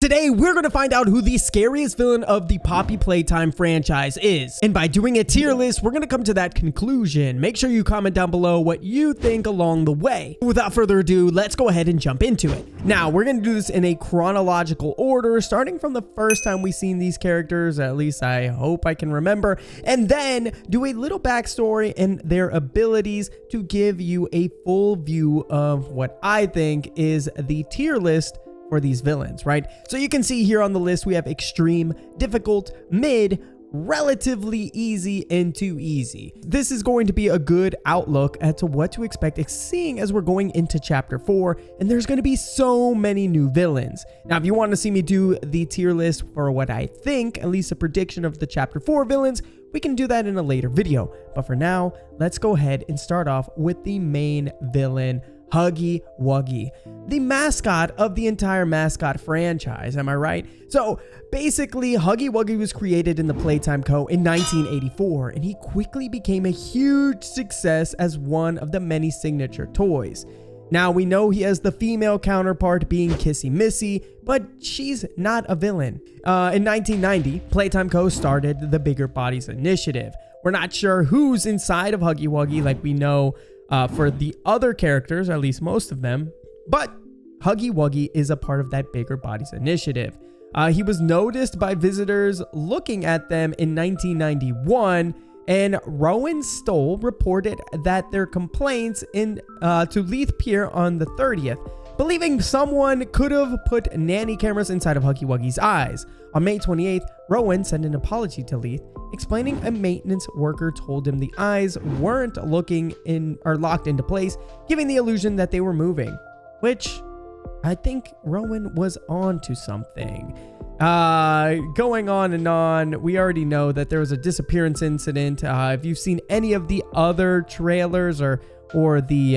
Today, we're going to find out who the scariest villain of the Poppy Playtime franchise is. And by doing a tier list, we're going to come to that conclusion. Make sure you comment down below what you think along the way. Without further ado, let's go ahead and jump into it. Now, we're going to do this in a chronological order, starting from the first time we've seen these characters, at least I hope I can remember, and then do a little backstory and their abilities to give you a full view of what I think is the tier list for these villains, right? So you can see here on the list, we have extreme, difficult, mid, relatively easy, and too easy. This is going to be a good outlook as to what to expect, seeing as we're going into chapter 4, and there's going to be so many new villains. Now, if you want to see me do the tier list for what I think, at least a prediction of the chapter 4 villains, we can do that in a later video. But for now, let's go ahead and start off with the main villain, Huggy Wuggy, the mascot of the entire mascot franchise, am I right? So basically, Huggy Wuggy was created in the Playtime Co. in 1984, and he quickly became a huge success as one of the many signature toys. Now, we know he has the female counterpart being Kissy Missy, but she's not a villain. In 1990, Playtime Co. started the Bigger Bodies Initiative. We're not sure who's inside of Huggy Wuggy like we know for the other characters, at least most of them, but Huggy Wuggy is a part of that Bigger Bodies Initiative. He was noticed by visitors looking at them in 1991, and Rowan Stoll reported that their complaints to Leith Pier on the 30th, believing someone could have put nanny cameras inside of Huggy Wuggy's eyes. On May 28th, Rowan sent an apology to Leith, explaining a maintenance worker told him the eyes weren't locked into place, giving the illusion that they were moving, which I think Rowan was on to something. Going on and on, we already know that there was a disappearance incident. If you've seen any of the other trailers or the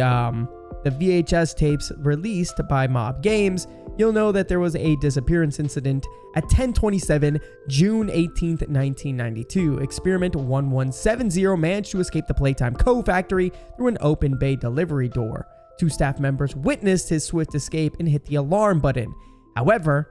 VHS tapes released by Mob Games, you'll know that there was a disappearance incident at 10:27 June 18th, 1992. Experiment 1170 managed to escape the Playtime Co. factory through an open bay delivery door. 2 staff members witnessed his swift escape and hit the alarm button. However,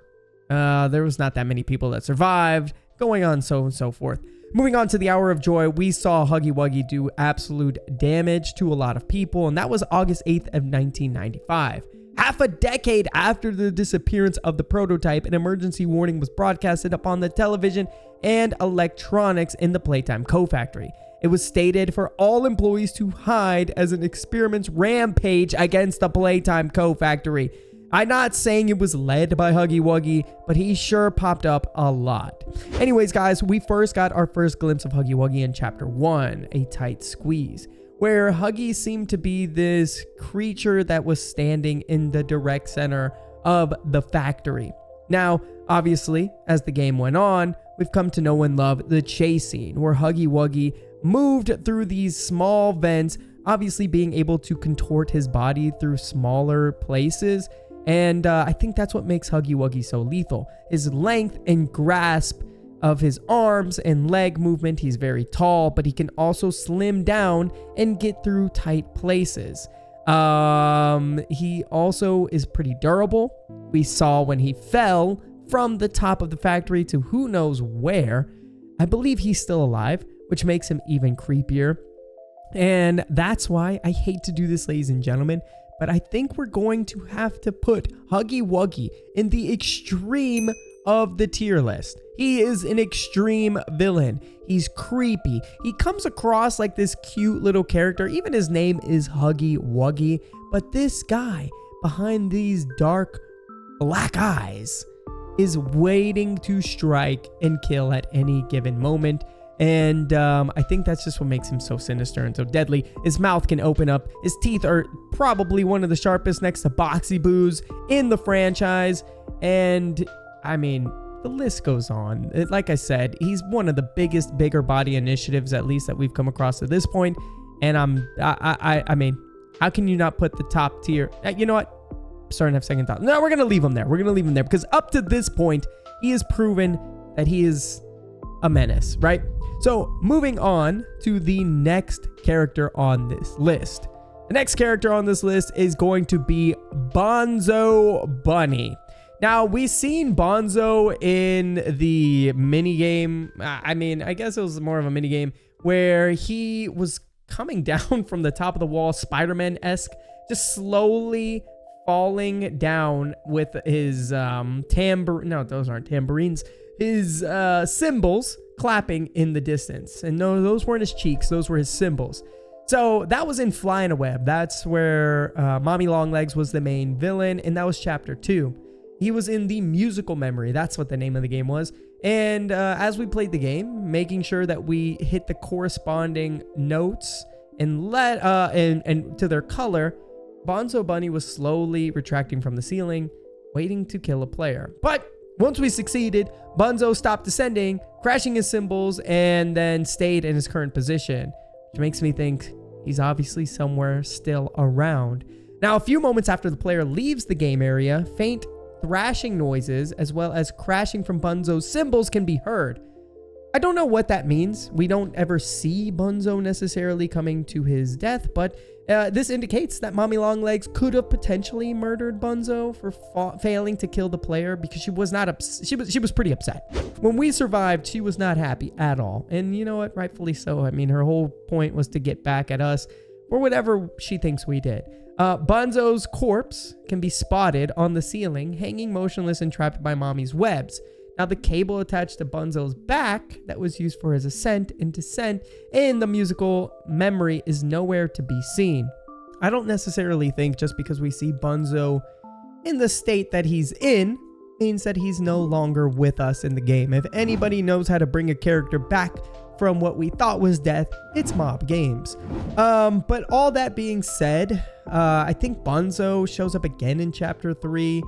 there was not that many people that survived, going on so and so forth. Moving on to the Hour of Joy, we saw Huggy Wuggy do absolute damage to a lot of people, and that was August 8th of 1995. Half a decade after the disappearance of the prototype, an emergency warning was broadcasted upon the television and electronics in the Playtime Co. factory. It was stated for all employees to hide as an experiments rampage against the Playtime Co. factory. I'm not saying it was led by Huggy Wuggy, but he sure popped up a lot. Anyways, guys, we first got our first glimpse of Huggy Wuggy in Chapter 1, A Tight Squeeze, where Huggy seemed to be this creature that was standing in the direct center of the factory. Now, obviously, as the game went on, we've come to know and love the chase scene, where Huggy Wuggy moved through these small vents, obviously being able to contort his body through smaller places. And I think that's what makes Huggy Wuggy so lethal. His length and grasp of his arms and leg movement. He's very tall, but he can also slim down and get through tight places. He also is pretty durable. We saw when he fell from the top of the factory to who knows where. I believe he's still alive, which makes him even creepier. And that's why I hate to do this, ladies and gentlemen, but I think we're going to have to put Huggy Wuggy in the extreme of the tier list. He is an extreme villain. He's creepy. He comes across like this cute little character. Even his name is Huggy Wuggy. But this guy behind these dark black eyes is waiting to strike and kill at any given moment. And I think that's just what makes him so sinister and so deadly. His mouth can open up. His teeth are probably one of the sharpest next to Boxy Boo's in the franchise. And I mean, the list goes on. Like I said, he's one of the biggest Bigger Body Initiatives, at least that we've come across at this point. And I mean, how can you not put the top tier? You know what? I'm starting to have second thoughts. No, we're going to leave him there. We're going to leave him there because up to this point, he has proven that he is a menace, right? So moving on to the next character on this list. The next character on this list is going to be Bunzo Bunny. Now, we seen Bonzo in the mini game. I mean, I guess it was more of a mini game where he was coming down from the top of the wall, Spider-Man-esque, just slowly falling down with his tambourine. No, those aren't tambourines. His cymbals clapping in the distance. And no, those weren't his cheeks. Those were his cymbals. So that was in Fly in a Web. That's where Mommy Longlegs was the main villain. And that was chapter 2. He was in the musical memory. That's what the name of the game was. And as we played the game, making sure that we hit the corresponding notes and and to their color, Bunzo Bunny was slowly retracting from the ceiling, waiting to kill a player. But once we succeeded, Bunzo stopped descending, crashing his cymbals, and then stayed in his current position, which makes me think he's obviously somewhere still around. Now, a few moments after the player leaves the game area, faint thrashing noises as well as crashing from Bunzo's cymbals can be heard. I don't know what that means. We don't ever see Bunzo necessarily coming to his death, but this indicates that Mommy Longlegs could have potentially murdered Bunzo for failing to kill the player, because she was not she was pretty upset. When we survived, she was not happy at all. And you know what? Rightfully so. I mean, her whole point was to get back at us for whatever she thinks we did. Bunzo's corpse can be spotted on the ceiling, hanging motionless and trapped by Mommy's webs. Now, the cable attached to Bunzo's back that was used for his ascent and descent in the musical memory is nowhere to be seen. I don't necessarily think just because we see Bunzo in the state that he's in means that he's no longer with us in the game. If anybody knows how to bring a character back from what we thought was death, it's Mob Games. But all that being said, I think Bunzo shows up again in chapter 3.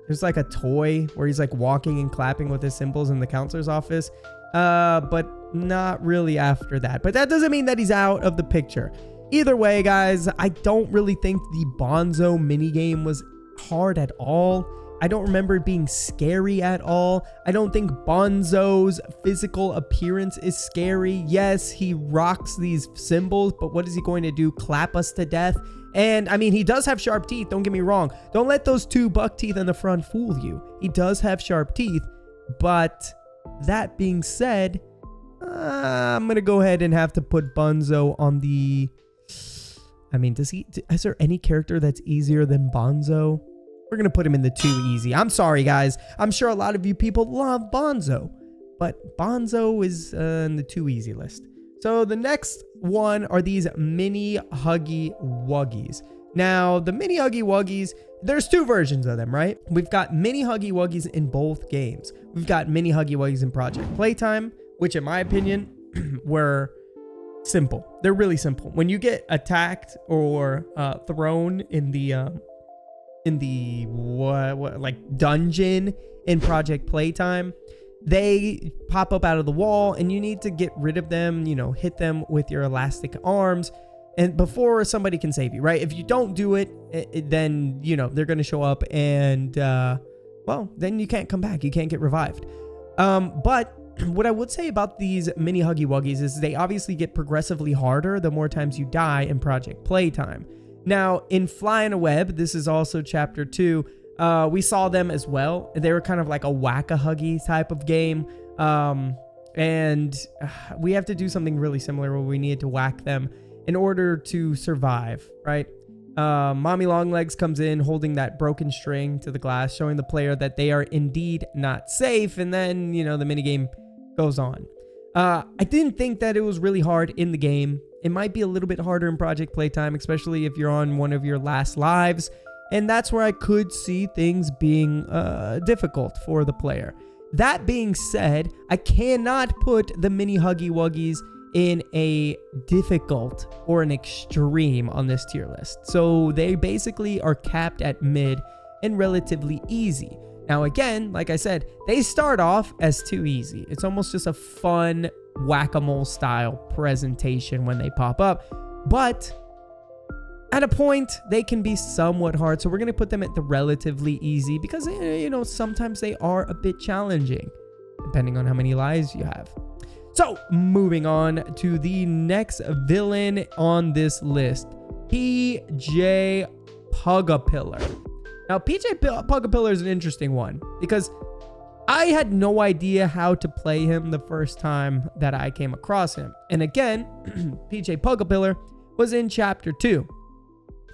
There's like a toy where he's like walking and clapping with his cymbals in the counselor's office, but not really after that. But that doesn't mean that he's out of the picture. Either way, guys, I don't really think the Bunzo minigame was hard at all. I don't remember it being scary at all. I don't think Bunzo's physical appearance is scary. Yes, he rocks these cymbals, but what is he going to do? Clap us to death? And I mean, he does have sharp teeth. Don't get me wrong. Don't let those 2 buck teeth in the front fool you. He does have sharp teeth. But that being said, I'm going to go ahead and have to put Bunzo on the... I mean, is there any character that's easier than Bunzo? We're going to put him in the 2 easy. I'm sorry, guys. I'm sure a lot of you people love Bunzo, but Bunzo is in the 2 easy list. So the next one are these mini Huggy Wuggies. Now, the mini Huggy Wuggies, there's 2 versions of them, right? We've got mini Huggy Wuggies in both games. We've got mini Huggy Wuggies in Project Playtime, which in my opinion were simple. They're really simple. When you get attacked or thrown in the like dungeon in Project Playtime, they pop up out of the wall and you need to get rid of them, you know, hit them with your elastic arms and before somebody can save you, right? If you don't do it, then, you know, they're going to show up and, well, then you can't come back. You can't get revived. But what I would say about these mini Huggy Wuggies is they obviously get progressively harder the more times you die in Project Playtime. Now, in Fly in a Web, this is also chapter 2, we saw them as well. They were kind of like a whack-a-huggy type of game. And we have to do something really similar where we need to whack them in order to survive, right? Mommy Longlegs comes in holding that broken string to the glass, showing the player that they are indeed not safe. And then, you know, the minigame goes on. I didn't think that it was really hard in the game. It might be a little bit harder in Project Playtime, especially if you're on one of your last lives. And that's where I could see things being difficult for the player. That being said, I cannot put the mini Huggy Wuggies in a difficult or an extreme on this tier list. So they basically are capped at mid and relatively easy. Now, again, like I said, they start off as too easy. It's almost just a fun whack-a-mole style presentation when they pop up. But at a point, they can be somewhat hard. So we're going to put them at the relatively easy because, you know, sometimes they are a bit challenging depending on how many lives you have. So moving on to the next villain on this list, PJ Pug-a-pillar. Now, Pug-a-pillar is an interesting one because I had no idea how to play him the first time that I came across him. And again, PJ Pug-a-pillar was in Chapter 2.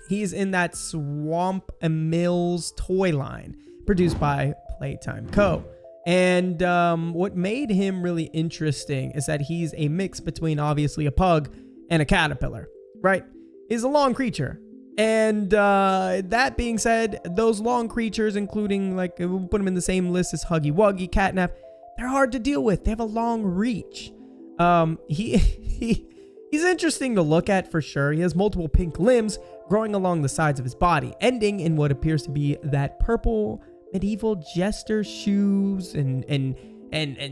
He's in that Swamp and Mills toy line produced by Playtime Co. And what made him really interesting is that he's a mix between obviously a pug and a caterpillar, right? He's a long creature. And that being said, those long creatures, including, like, we'll put them in the same list as Huggy Wuggy, Catnap, they're hard to deal with. They have a long reach. He's interesting to look at for sure. He has multiple pink limbs growing along the sides of his body, ending in what appears to be that purple medieval jester shoes and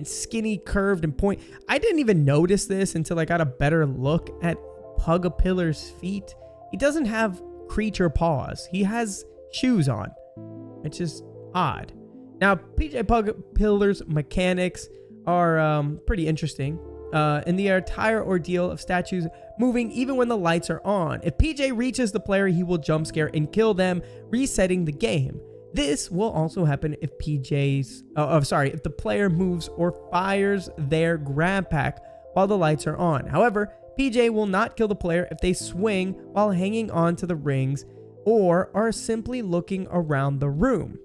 skinny, curved, and point. I didn't even notice this until I got a better look at Pug-a-pillar's feet. He doesn't have creature paws. He has shoes on, which is odd. Now, PJ Pug-a-pillar's mechanics are pretty interesting. In the entire ordeal of statues moving even when the lights are on. If PJ reaches the player, he will jump scare and kill them, resetting the game. This will also happen if if the player moves or fires their grab pack while the lights are on. However, PJ will not kill the player if they swing while hanging on to the rings or are simply looking around the room.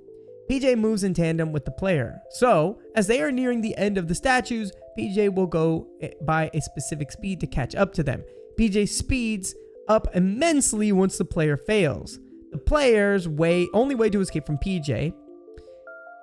PJ moves in tandem with the player. So, as they are nearing the end of the statues, PJ will go by a specific speed to catch up to them. PJ speeds up immensely once the player fails. The player's only way to escape from PJ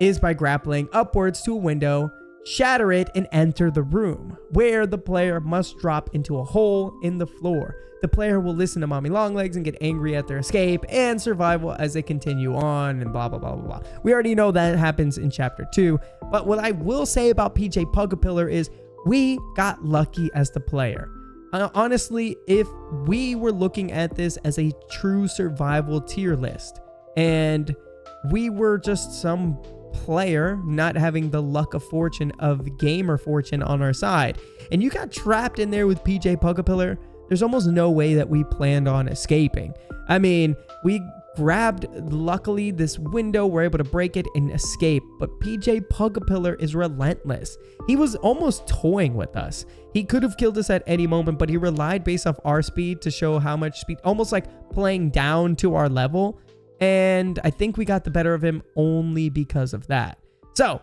is by grappling upwards to a window, shatter it, and enter the room, where the player must drop into a hole in the floor. The player will listen to Mommy Longlegs and get angry at their escape and survival as they continue on, and blah, blah, blah, blah, blah. We already know that happens in Chapter 2, but what I will say about PJ Pug-a-pillar is we got lucky as the player. Honestly, if we were looking at this as a true survival tier list, and we were just some player not having the luck of fortune of gamer fortune on our side, and you got trapped in there with PJ Pug-a-pillar, there's almost no way that we planned on escaping. I mean, we grabbed, luckily, this window, we're able to break it and escape, but PJ Pug-a-pillar is relentless. He was almost toying with us. He could have killed us at any moment, but he relied based off our speed to show how much speed, almost like playing down to our level. And I think we got the better of him only because of that. So,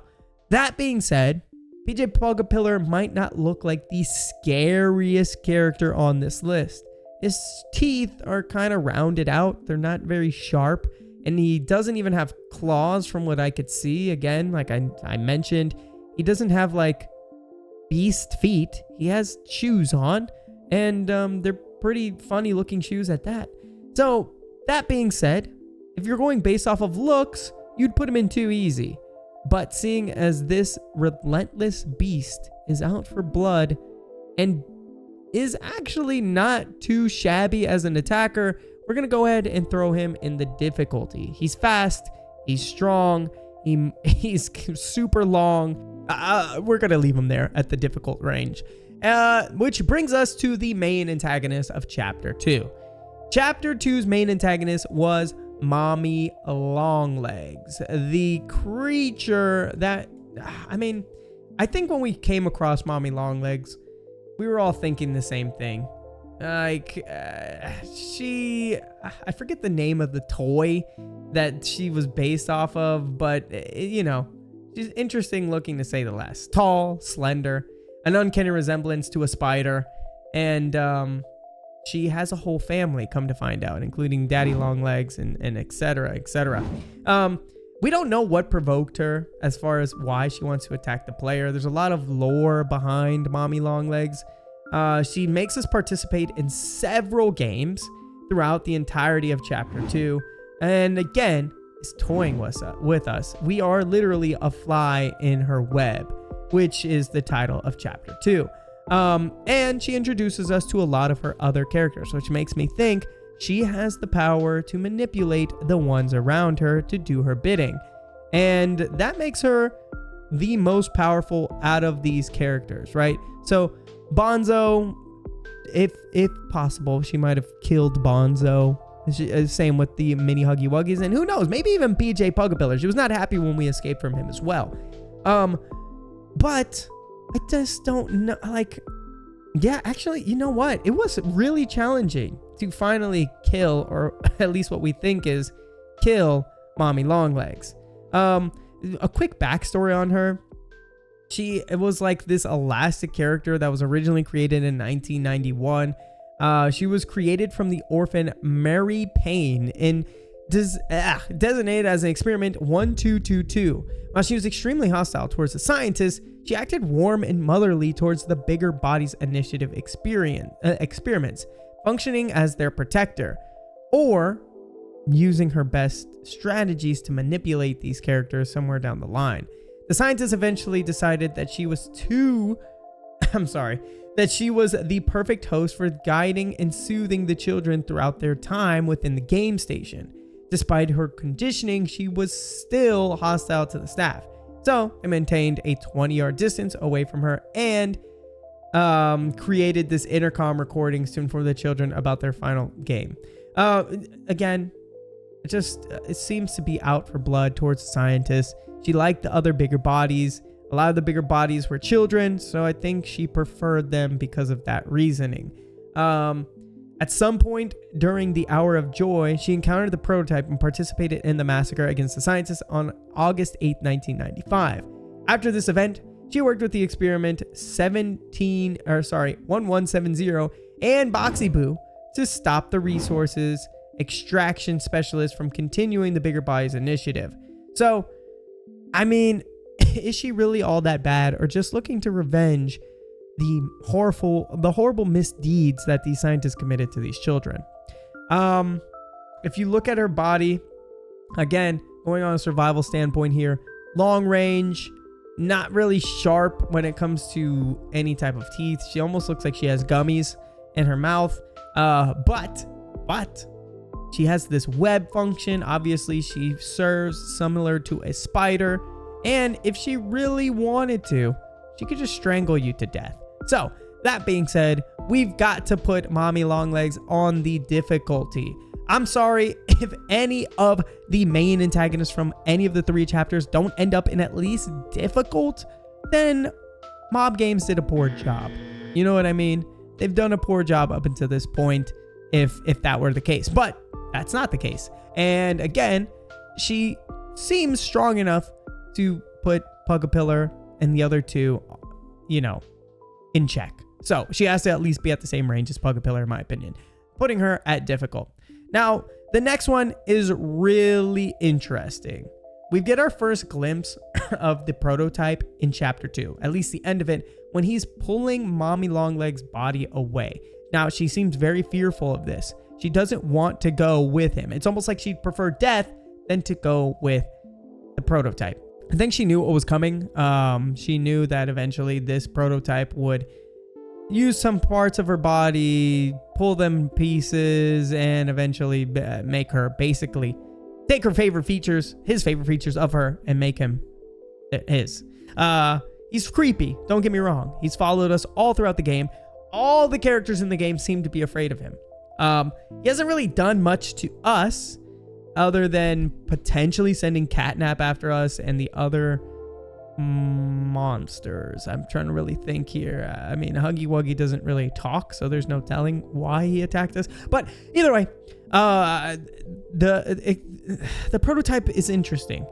that being said, PJ Pug-a-pillar might not look like the scariest character on this list. His teeth are kind of rounded out. They're not very sharp. And he doesn't even have claws from what I could see. Again, like I mentioned, he doesn't have like beast feet. He has shoes on. And they're pretty funny looking shoes at that. So, that being said, if you're going based off of looks, you'd put him in too easy. But seeing as this relentless beast is out for blood and is actually not too shabby as an attacker, we're going to go ahead and throw him in the difficulty. He's fast, he's strong, he's super long. We're going to leave him there at the difficult range. Which brings us to the main antagonist of Chapter 2. Chapter 2's main antagonist was Mommy Longlegs, the creature that, I think when we came across Mommy Longlegs, we were all thinking the same thing. Like, I forget the name of the toy that she was based off of, but, she's interesting looking to say the least. Tall, slender, an uncanny resemblance to a spider, and, she has a whole family, come to find out, including Daddy Longlegs and et cetera, et cetera. We don't know what provoked her as far as why she wants to attack the player. There's a lot of lore behind Mommy Longlegs. She makes us participate in several games throughout the entirety of Chapter 2. And again, is toying with us. We are literally a fly in her web, which is the title of Chapter 2. And she introduces us to a lot of her other characters, which makes me think she has the power to manipulate the ones around her to do her bidding. And that makes her the most powerful out of these characters, right? So Bonzo, if possible, she might have killed Bonzo Same with the mini Huggy Wuggies, and who knows, maybe even PJ Pug-a-pillar. She was not happy when we escaped from him as well. But I just don't know, like, yeah, actually, you know what? It was really challenging to finally kill, or at least what we think is kill, Mommy Longlegs. A quick backstory on her. It was like this elastic character that was originally created in 1991. She was created from the orphan Mary Payne and designated as an experiment 1222. While she was extremely hostile towards the scientists, she acted warm and motherly towards the Bigger Bodies Initiative experiments, functioning as their protector, or using her best strategies to manipulate these characters somewhere down the line. The scientists eventually decided that she was that she was the perfect host for guiding and soothing the children throughout their time within the game station. Despite her conditioning, she was still hostile to the staff. So they maintained a 20-yard distance away from her and created this intercom recordings to inform the children about their final game. Again, it seems to be out for blood towards the scientists. She liked the other bigger bodies. A lot of the bigger bodies were children, so I think she preferred them because of that reasoning. At some point during the Hour of Joy, she encountered the prototype and participated in the massacre against the scientists on August 8, 1995. After this event, she worked with the experiment 1170 and Boxy Boo to stop the resources extraction specialists from continuing the Bigger Bodies initiative. So, I mean, is she really all that bad, or just looking to revenge the horrible misdeeds that these scientists committed to these children? If you look at her body, again, going on a survival standpoint here, long range, not really sharp when it comes to any type of teeth. She almost looks like she has gummies in her mouth. But she has this web function. Obviously, she serves similar to a spider. And if she really wanted to, she could just strangle you to death. So, that being said, we've got to put Mommy Longlegs on the difficulty. I'm sorry if any of the main antagonists from any of the 3 chapters don't end up in at least difficult, then Mob Games did a poor job. You know what I mean? They've done a poor job up until this point, if that were the case. But that's not the case. And again, she seems strong enough to put Pug-a-pillar and the other 2, in check. So she has to at least be at the same range as Pug-a-pillar, in my opinion, putting her at difficult. Now, the next one is really interesting. We get our first glimpse of the prototype in chapter 2, at least the end of it, when he's pulling Mommy Longlegs' body away. Now, she seems very fearful of this. She doesn't want to go with him. It's almost like she'd prefer death than to go with the prototype. I think she knew what was coming. She knew that eventually this prototype would use some parts of her body, pull them pieces, and eventually make her basically take her favorite features, his favorite features of her, and make him his. He's creepy. Don't get me wrong. He's followed us all throughout the game. All the characters in the game seem to be afraid of him. He hasn't really done much to us other than potentially sending Catnap after us and the other monsters. I'm trying to really think here. I mean, Huggy Wuggy doesn't really talk, so there's no telling why he attacked us. But either way, the prototype is interesting.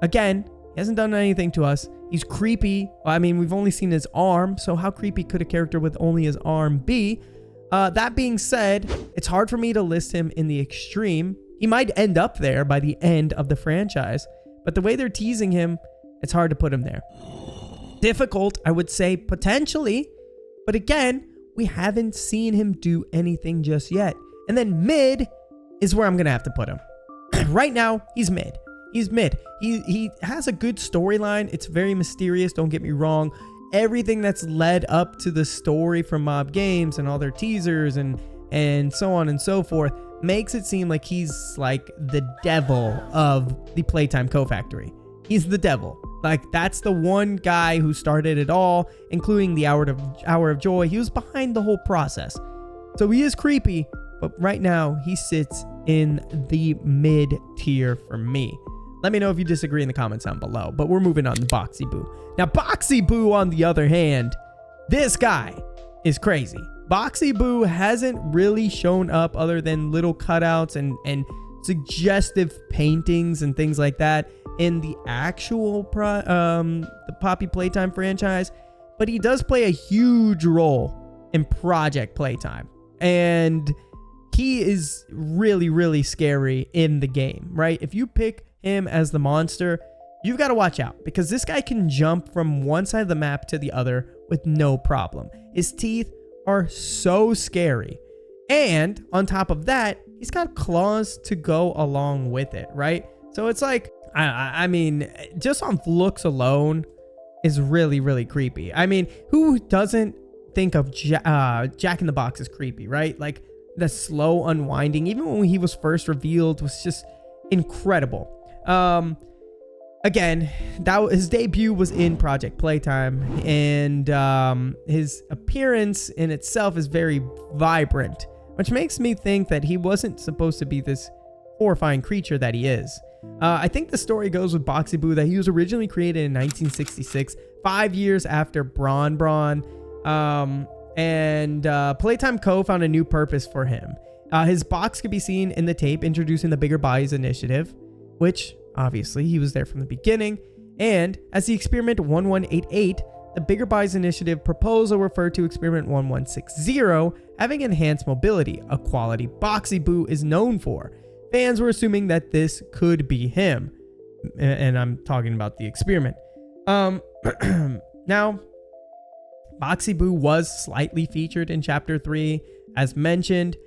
Again, he hasn't done anything to us. He's creepy. I mean, we've only seen his arm, so how creepy could a character with only his arm be? That being said, it's hard for me to list him in the extreme. He might end up there by the end of the franchise, but the way they're teasing him, it's hard to put him there. Difficult, I would say, potentially, but again, we haven't seen him do anything just yet. And then mid is where I'm gonna have to put him. Right now, he's mid. He's mid. He has a good storyline. It's very mysterious, don't get me wrong. Everything that's led up to the story from Mob Games and all their teasers and so on and so forth makes it seem like he's like the devil of the Playtime Co-Factory. He's the devil. Like, that's the one guy who started it all, including the Hour of Joy. He was behind the whole process. So he is creepy, but right now he sits in the mid tier for me. Let me know if you disagree in the comments down below, but we're moving on to Boxy Boo. Now, Boxy Boo, on the other hand, this guy is crazy. Boxy Boo hasn't really shown up other than little cutouts and suggestive paintings and things like that in the actual the Poppy Playtime franchise, but he does play a huge role in Project Playtime, and he is really, really scary in the game, right? If you pick him as the monster, you've got to watch out, because this guy can jump from one side of the map to the other with no problem. His teeth are so scary, and on top of that, he's got claws to go along with it, right? So it's like, I mean, just on looks alone is really, really creepy. I mean, who doesn't think of Jack in the Box as creepy, right? Like, the slow unwinding, even when he was first revealed, was just incredible. Again, his debut was in Project Playtime, and his appearance in itself is very vibrant, which makes me think that he wasn't supposed to be this horrifying creature that he is. I think the story goes with Boxy Boo that he was originally created in 1966, 5 years after Bron Bron, and Playtime Co. found a new purpose for him. His box could be seen in the tape introducing the Bigger Buys initiative, which obviously he was there from the beginning, and as the Experiment 1188, the Bigger Buys initiative proposal referred to Experiment 1160 having enhanced mobility, a quality Boxy Boo is known for. Fans were assuming that this could be him, and I'm talking about the experiment. Now, Boxy Boo was slightly featured in Chapter 3, as mentioned.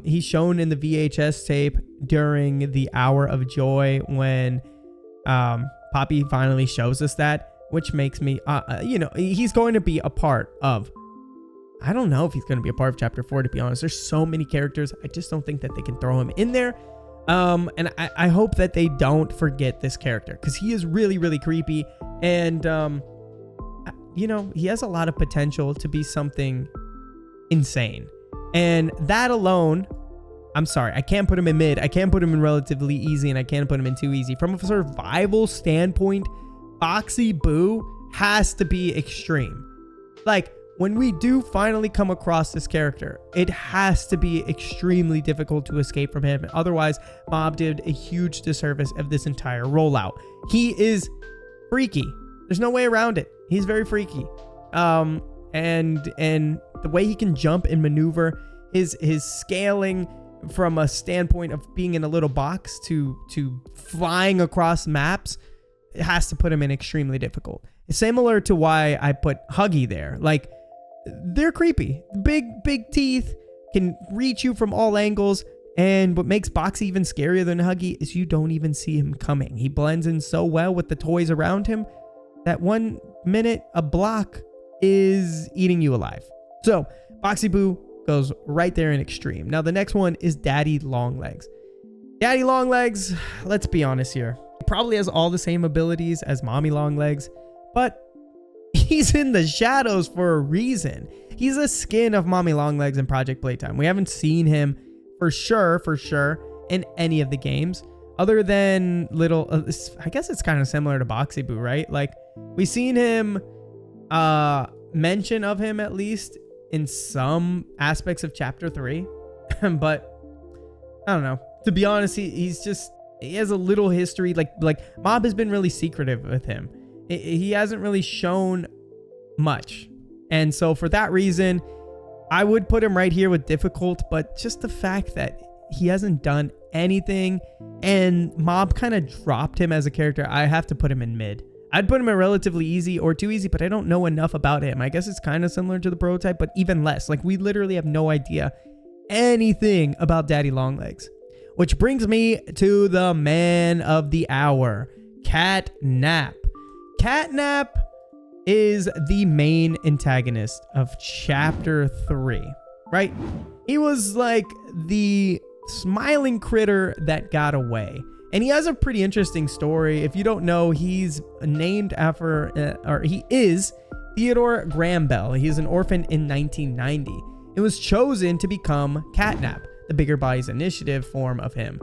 He's shown in the VHS tape during the Hour of Joy when Poppy finally shows us that, which makes me, he's going to be a part of, I don't know if he's going to be a part of Chapter 4, to be honest. There's so many characters. I just don't think that they can throw him in there. And I hope that they don't forget this character, because he is really, really creepy. And, he has a lot of potential to be something insane. And that alone, I'm sorry, I can't put him in mid. I can't put him in relatively easy, and I can't put him in too easy. From a survival standpoint, Boxy Boo has to be extreme. Like, when we do finally come across this character, it has to be extremely difficult to escape from him. Otherwise, Mob did a huge disservice of this entire rollout. He is freaky. There's no way around it. He's very freaky. And the way he can jump and maneuver, his scaling from a standpoint of being in a little box to flying across maps, it has to put him in extremely difficult. It's similar to why I put Huggy there. Like, they're creepy. Big teeth, can reach you from all angles. And what makes Boxy even scarier than Huggy is you don't even see him coming. He blends in so well with the toys around him that 1 minute a block is eating you alive. So Boxy Boo goes right there in extreme. Now the next one is Daddy Longlegs. Daddy Longlegs, let's be honest here, he probably has all the same abilities as Mommy Longlegs, but he's in the shadows for a reason. He's a skin of Mommy Longlegs in Project Playtime. We haven't seen him for sure in any of the games other than little, I guess it's kind of similar to Boxy Boo, right? Like, we've seen him, mention of him at least in some aspects of Chapter 3, but I don't know. To be honest, he has a little history. Like Mob has been really secretive with him. He hasn't really shown much. And so for that reason, I would put him right here with difficult, but just the fact that he hasn't done anything and Mob kind of dropped him as a character, I have to put him in mid. I'd put him in relatively easy or too easy, but I don't know enough about him. I guess it's kind of similar to the prototype, but even less. Like, we literally have no idea anything about Daddy Longlegs. Which brings me to the man of the hour, Catnap. Catnap is the main antagonist of Chapter 3, right? He was like the smiling critter that got away. And he has a pretty interesting story. If you don't know, he's named after, he is Theodore Graham Bell. He is an orphan in 1990. It was chosen to become Catnap, the Bigger Bodies Initiative form of him.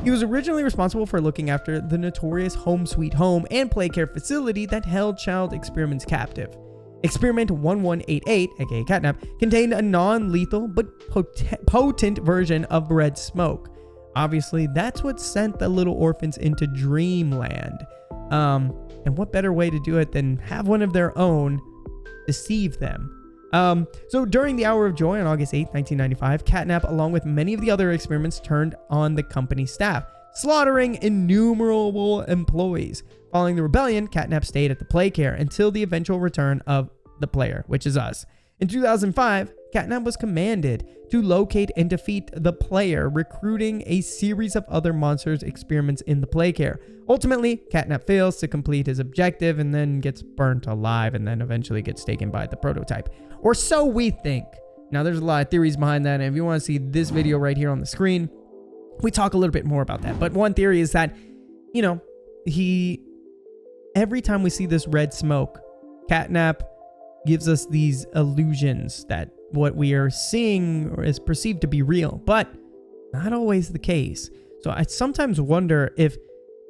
He was originally responsible for looking after the notorious Home Sweet Home and play care facility that held child experiments captive. Experiment 1188, aka Catnap, contained a non-lethal but potent version of red smoke. Obviously, that's what sent the little orphans into dreamland. And what better way to do it than have one of their own deceive them? So during the Hour of Joy on August 8, 1995, Catnap, along with many of the other experiments, turned on the company staff, slaughtering innumerable employees. Following the rebellion, Catnap stayed at the play care until the eventual return of the player, which is us. In 2005, Catnap was commanded to locate and defeat the player, recruiting a series of other monsters experiments in the play care. Ultimately, Catnap fails to complete his objective and then gets burnt alive and then eventually gets taken by the prototype. Or so we think. Now, there's a lot of theories behind that, and if you want to see this video right here on the screen, we talk a little bit more about that. But one theory is that, you know, every time we see this red smoke, Catnap gives us these illusions that what we are seeing is perceived to be real, but not always the case. So I sometimes wonder if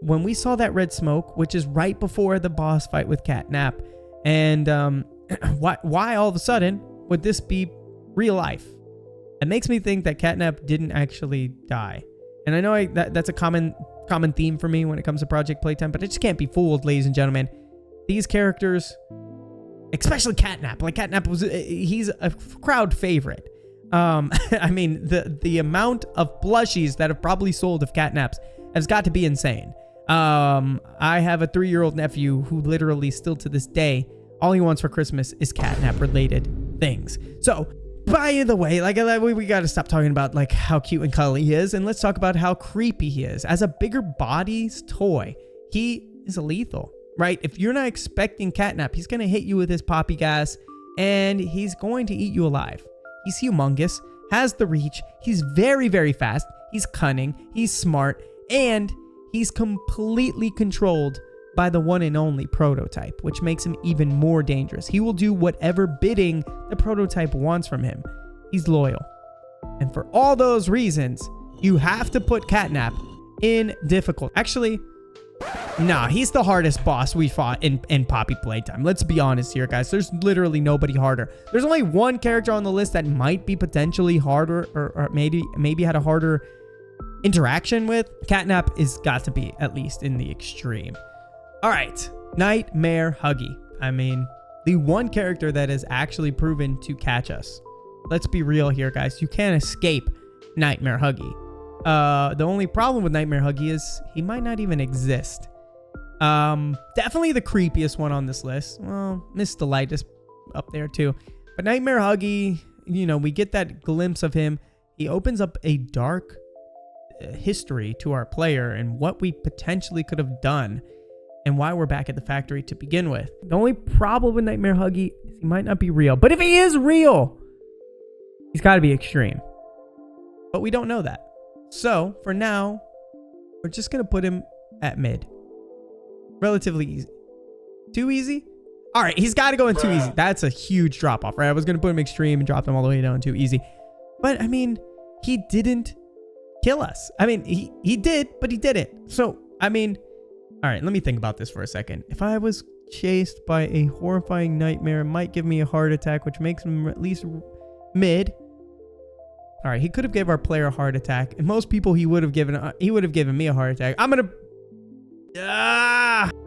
when we saw that red smoke, which is right before the boss fight with Catnap, and why all of a sudden would this be real life? It makes me think that Catnap didn't actually die. And I know that's a common theme for me when it comes to Project Playtime, but I just can't be fooled, ladies and gentlemen. These characters, especially Catnap, like he's a crowd favorite. I mean, the amount of plushies that have probably sold of Catnaps has got to be insane. I have a 3-year-old nephew who literally still to this day, all he wants for Christmas is Catnap related things. So, by the way, we got to stop talking about like how cute and cuddly he is, and let's talk about how creepy he is. As a bigger body's toy, he is lethal, right? If you're not expecting Catnap, he's going to hit you with his poppy gas, and he's going to eat you alive. He's humongous, has the reach, he's very, very fast, he's cunning, he's smart, and he's completely controlled by the one and only prototype, which makes him even more dangerous. He will do whatever bidding the prototype wants from him. He's loyal. And for all those reasons, you have to put Catnap in difficult. Actually, nah, he's the hardest boss we fought in Poppy Playtime. Let's be honest here, guys. There's literally nobody harder. There's only one character on the list that might be potentially harder, or maybe had a harder interaction with. Catnap is got to be at least in the extreme. All right, Nightmare Huggy. I mean, the one character that has actually proven to catch us. Let's be real here, guys. You can't escape Nightmare Huggy. The only problem with Nightmare Huggy is he might not even exist. Definitely the creepiest one on this list. Well, Miss Delight is up there too. But Nightmare Huggy, you know, we get that glimpse of him. He opens up a dark history to our player and what we potentially could have done and why we're back at the factory to begin with. The only problem with Nightmare Huggy is he might not be real. But if he is real, he's got to be extreme. But we don't know that. So, for now, we're just going to put him at mid. Relatively easy. Too easy? All right, he's got to go in too easy. That's a huge drop off, right? I was going to put him extreme and drop him all the way down too easy. But, I mean, he didn't kill us. I mean, he did, but he didn't. So, I mean, all right, let me think about this for a second. If I was chased by a horrifying nightmare, it might give me a heart attack, which makes him at least mid. All right, he could have given our player a heart attack, and most people he would have given me a heart attack. I'm gonna.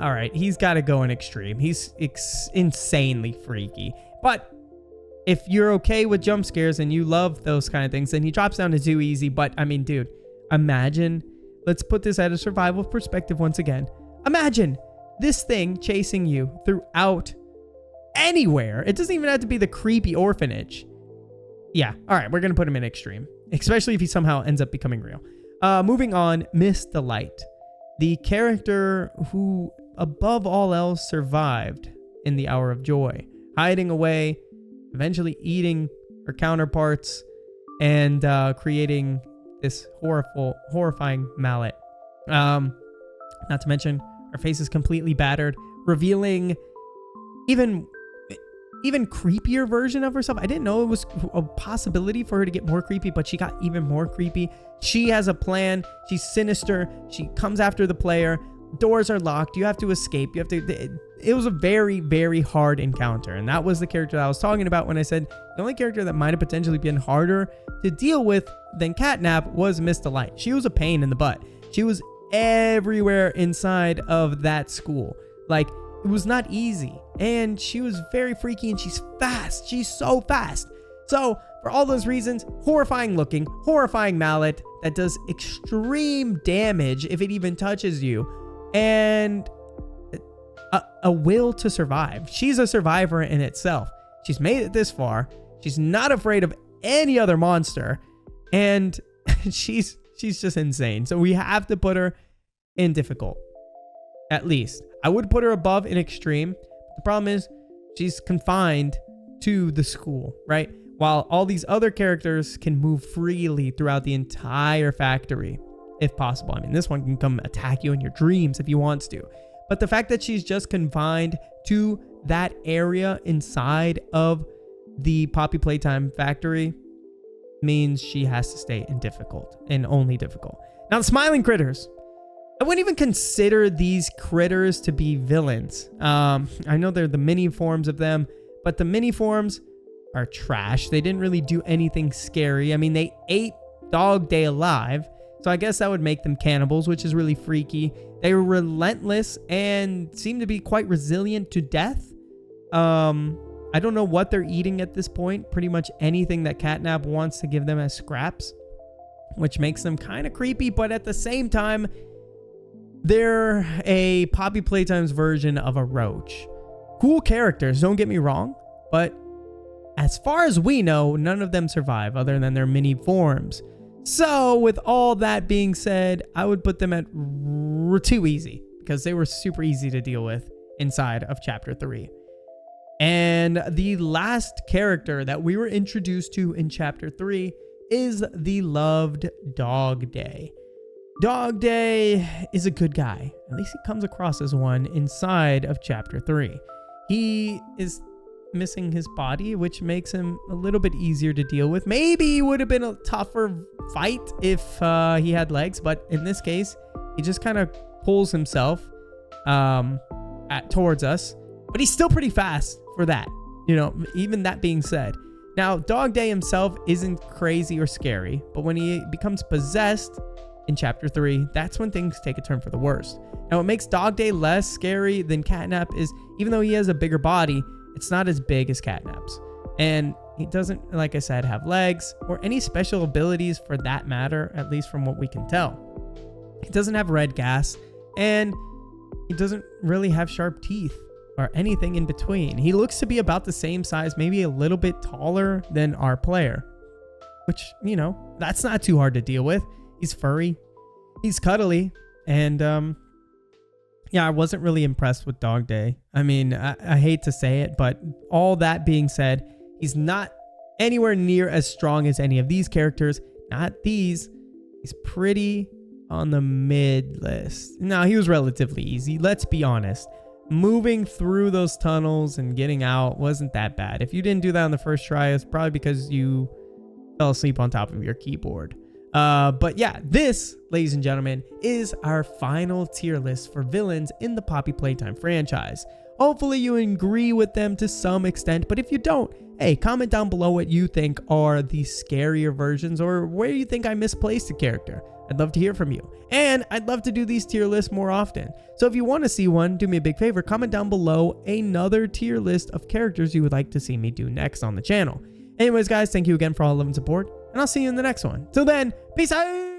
All right, he's got to go in extreme. He's insanely freaky. But if you're okay with jump scares and you love those kind of things, then he drops down to too easy. But I mean, dude, imagine. Let's put this at a survival perspective once again. Imagine this thing chasing you throughout anywhere. It doesn't even have to be the creepy orphanage. Yeah. All right. We're going to put him in extreme, especially if he somehow ends up becoming real. Moving on, Miss Delight, the character who above all else survived in the Hour of Joy, hiding away, eventually eating her counterparts and creating this horrifying mallet. Not to mention, her face is completely battered, revealing even even creepier version of herself. I didn't know it was a possibility for her to get more creepy, but she got even more creepy. She has a plan. She's sinister. She comes after the player. Doors are locked. You have to escape. You have to. It was a very, very hard encounter. And that was the character that I was talking about when I said the only character that might have potentially been harder to deal with than Catnap was Miss Delight. She was a pain in the butt. She was everywhere inside of that school. Like, it was not easy. And she was very freaky, and she's fast. She's so fast. So for all those reasons, horrifying looking, horrifying mallet that does extreme damage if it even touches you, and a will to survive. She's a survivor in itself. She's made it this far. She's not afraid of any other monster, and she's just insane. So we have to put her in difficult. At least. I would put her above in extreme. The problem is she's confined to the school, right? While all these other characters can move freely throughout the entire factory, if possible. I mean, this one can come attack you in your dreams if he wants to. But the fact that she's just confined to that area inside of the Poppy Playtime factory means she has to stay in difficult and only difficult. Now, the smiling critters. I wouldn't even consider these critters to be villains. I know they're the mini forms of them, but the mini forms are trash. They didn't really do anything scary. I mean, they ate Dogday alive, so I guess that would make them cannibals, which is really freaky. They were relentless and seem to be quite resilient to death. I don't know what they're eating at this point. Pretty much anything that Catnap wants to give them as scraps, which makes them kind of creepy, but at the same time, they're a Poppy Playtime's version of a roach. Cool characters, don't get me wrong, but as far as we know, none of them survive other than their mini forms. So with all that being said, I would put them at too easy because they were super easy to deal with inside of chapter 3. And the last character that we were introduced to in chapter 3 is the loved Dogday. Dogday is a good guy. At least he comes across as one inside of chapter 3. He is missing his body, which makes him a little bit easier to deal with. Maybe he would have been a tougher fight if he had legs, but in this case, he just kind of pulls himself towards us. But he's still pretty fast for that. You know, even that being said. Now, Dogday himself isn't crazy or scary, but when he becomes possessed in chapter 3, that's when things take a turn for the worst. Now, what makes Dogday less scary than Catnap is, even though he has a bigger body, it's not as big as Catnap's. And he doesn't, like I said, have legs or any special abilities for that matter, at least from what we can tell. He doesn't have red gas, and he doesn't really have sharp teeth or anything in between. He looks to be about the same size, maybe a little bit taller than our player, which, you know, that's not too hard to deal with. He's furry, he's cuddly, and yeah, I wasn't really impressed with Dogday. I mean, I hate to say it, but all that being said, he's not anywhere near as strong as any of these characters. Not these. He's pretty on the mid list. Now, he was relatively easy, let's be honest. Moving through those tunnels and getting out wasn't that bad. If you didn't do that on the first try, it's probably because you fell asleep on top of your keyboard. But yeah, this, ladies and gentlemen, is our final tier list for villains in the Poppy Playtime franchise. Hopefully you agree with them to some extent, but if you don't, hey, comment down below what you think are the scarier versions or where you think I misplaced a character. I'd love to hear from you. And I'd love to do these tier lists more often. So if you want to see one, do me a big favor, comment down below another tier list of characters you would like to see me do next on the channel. Anyways, guys, thank you again for all the love and support, and I'll see you in the next one. Till then, peace out!